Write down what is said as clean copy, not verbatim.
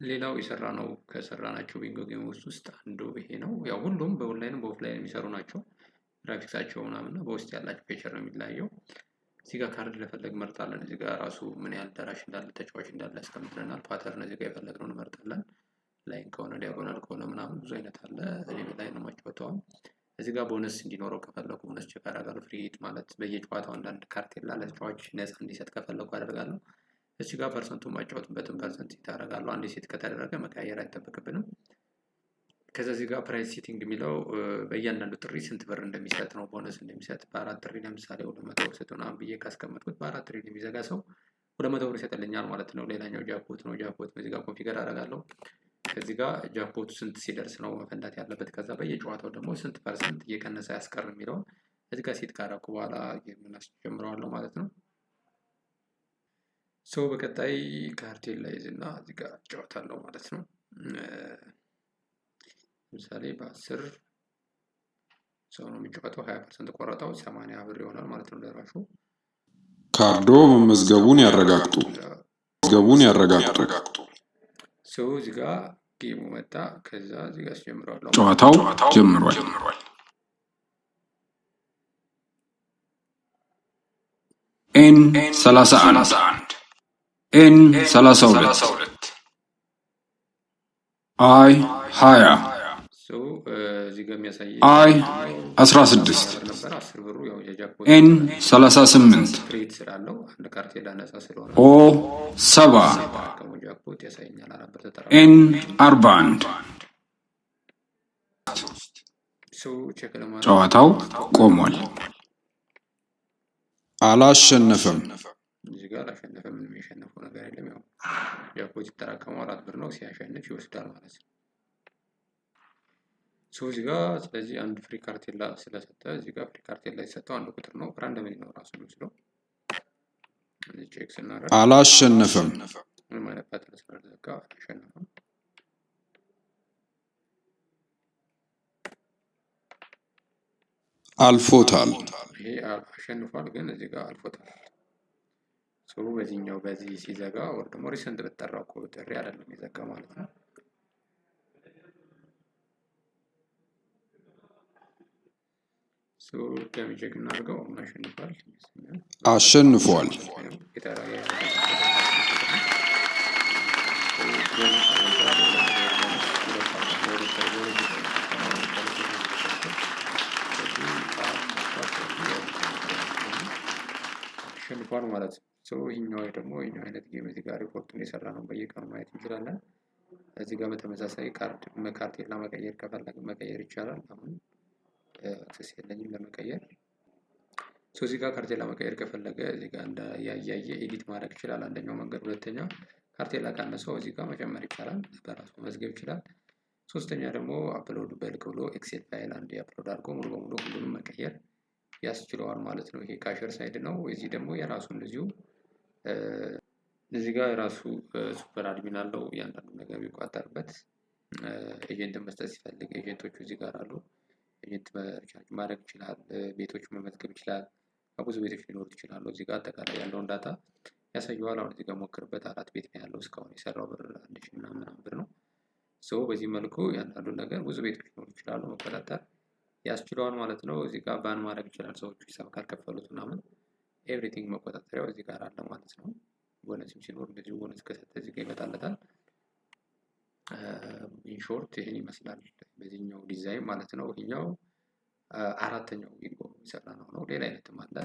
ሌላው የሰራነው ከሰራናቸው ቢንጎ ጌሞች ውስጥ አንዱ ይሄ ነው። ያው ሁሉም በኦንላይንም በኦፍላይን የሚሰሩ ናቸው። ግራፊክሳቸው ምናምን እና በውስጥ ያላቸው ፊቸር ነው የሚለያየው። እዚህ ጋር ካርድ ለፈለግ መርጣለን። እዚህ ጋር ራሱ ምን ያህል ደራሽ እንዳለ ተጫዋች እንዳለ ያስቀምጥልናል። ፓተርን እዚህ ጋር የፈለግነውን እንመርጣለን። ላይን ከሆነ ዲያጎናል ከሆነ ምናምን ብዙ አይነት አለ። እኔ ላይ ነው የማጫወተው። እዚህ ጋር ቦነስ እንዲኖረው ከፈለኩ ቦነስ ቼክ አደርጋለሁ። ፍሪ ሂት ማለት በየጨዋታው አንዳንድ ካርቴላ ለተጫዋች ነፃ እንዲሰጥ ከፈለኩ አደርጋለሁ። እዚህ ጋር ፐርሰንቱን ማጫወትበትን ፐርሰንት ሴት አደርጋለሁ። አንዴ ሴት ከተደረገ መቀየር አይጠበቅብንም። ከዛ እዚህ ጋር ፕራይስ ሴቲንግ የሚለው በእያንዳንዱ ጥሪ ስንት ብር እንደሚሰጥ ነው። ቦነስ እንደሚሰጥ በአራት ጥሪ ለምሳሌ 200 ብር ስጥ ምናምን ብዬ ካስቀመጥኩት በአራት ጥሪ የሚዘጋ ሰው 200 ብር ይሰጥልኛል ማለት ነው። ሌላኛው ጃክፖት ነው። ጃክፖት በዚህ ጋር ኮንፊገር አደርጋለሁ። ከዚህ ጋር ጃክፖቱ ስንት ሲደርስ ነው መፈንዳት ያለበት፣ ከዛ በየጨዋታው ደግሞ ስንት ፐርሰንት እየቀነሰ ያስቀር የሚለውን እዚህ ጋር ሴት ካደረኩ በኋላ የምናስጀምረዋለሁ ማለት ነው። ሰው በቀጣይ ካርቴን ላይ እና እዚህ ጋር እጫወታለሁ ማለት ነው። ለምሳሌ በ10 ሰው ነው የሚጫወተው 20% ቆረጠው 80 ብር ይሆናል ማለት ነው ደራሹ። ካርዶ መመዝገቡን ያረጋግጡ። ሰው እዚህ ጋር ጌሙ መጣ። ከዛ እዚህ ጋር አስጀምረዋለሁ። ጨዋታው ጀምሯል። ኤን 31 ኤን 32 አይ 20 እዚህ ጋር የሚያሳየው አይ 16 ነበር 10 ብሩ ያው የጃክፖት ኤን 38 ክሬት ስላለው አንድ ካርቴላ ነፃ ስለሆነ ኦ 7 ጃክፖት ያሳየኛል። 4 ብር ተጠራ። ኤን 41 ቼክ ለማድረግ ጨዋታው ቆሟል። አላሸነፈም። እዚህ ጋር አላሸነፈም። ምንም የሸነፈው ነገር የለም። ያው ጃክፖት ይጠራቀመው 4 ብር ነው። ሲያሸንፍ ይወስዳል ማለት ነው። እዚህ ጋር ስለዚህ አንድ ፍሪ ካርቴላ ስለሰጠ እዚህ ጋር ፍሪ ካርቴላ የሰጠው አንድ ቁጥር ነው። ራንደም ነው ራሱ የሚወስደው። እዚህ ቼክ ስናደርግ አላሸነፈም። ምንም አይነት ፓተርን ስላልዘጋ አላሸነፈም። አልፎታል። ይሄ አሸንፏል፣ ግን እዚህ ጋር አልፎታል። በዚህኛው በዚህ ሲዘጋ ወር ደግሞ ሪሰንት በተጠራው እኮ ጥሪ አይደለም የዘጋ ማለት ነው። ቼክ እናድርገው። አሸንፏል። አሸንፏል ማለት ነው። ይሄኛው ደግሞ ይሄኛው አይነት ጌም እዚህ ጋር ሪፖርቱን የሰራ ነው በየቀኑ ማየት እንችላለን። እዚህ ጋር በተመሳሳይ ካርቴላ መቀየር ከፈለግን መቀየር ይቻላል። አሁን አክሰስ የለኝም ለመቀየር። እዚህ ጋር ካርቴላ መቀየር ከፈለገ እዚህ ጋር እንዳያየ ኤዲት ማድረግ ይችላል። አንደኛው መንገድ። ሁለተኛው ካርቴላ ካነሰው እዚህ ጋር መጨመር ይቻላል፣ በራሱ መዝገብ ይችላል። ሶስተኛ ደግሞ አፕሎድ በልክ ብሎ ኤክሴል ፋይል አንድ አፕሎድ አድርጎ ሙሉ በሙሉ ሁሉንም መቀየር ያስችለዋል ማለት ነው። ይሄ ካሸር ሳይድ ነው። እዚህ ደግሞ የራሱ እንደዚሁ እዚህ ጋር የራሱ ሱፐር አድሚን አለው። እያንዳንዱ ነገር የሚቋጠርበት ኤጀንት መስጠት ሲፈልግ ኤጀንቶቹ እዚህ ጋር አሉ። ኤጀንት ቻርጅ ማድረግ ይችላል። ቤቶች መመዝገብ ይችላል። ብዙ ቤቶች ሊኖሩ ይችላሉ። እዚህ ጋር አጠቃላይ ያለውን ዳታ ያሳየዋል። አሁን እዚህ ጋር ሞክርበት 4 ቤት ነው ያለው። እስካሁን የሰራው ብር 1000 ምናምን ብር ነው። በዚህ መልኩ ያንዳንዱ ነገር ብዙ ቤቶች ሊኖሩ ይችላሉ መቆጣጠር ያስችለዋል ማለት ነው። እዚህ ጋር ባን ማድረግ ይችላል። ሰዎቹ ሂሳብ ካልከፈሉት ምናምን ኤቭሪቲንግ መቆጣጠሪያው እዚህ ጋር አለ ማለት ነው። ቦነስም ሲኖር እንደዚሁ ቦነስ ከሰጠ እዚህ ጋር ይመጣለታል። ኢንሾርት ይህን ይመስላል በዚህኛው ዲዛይን ማለት ነው። ይሄኛው አራተኛው ቢንጎ የሚሰራ ነው። ሌላ አይነትም አለ።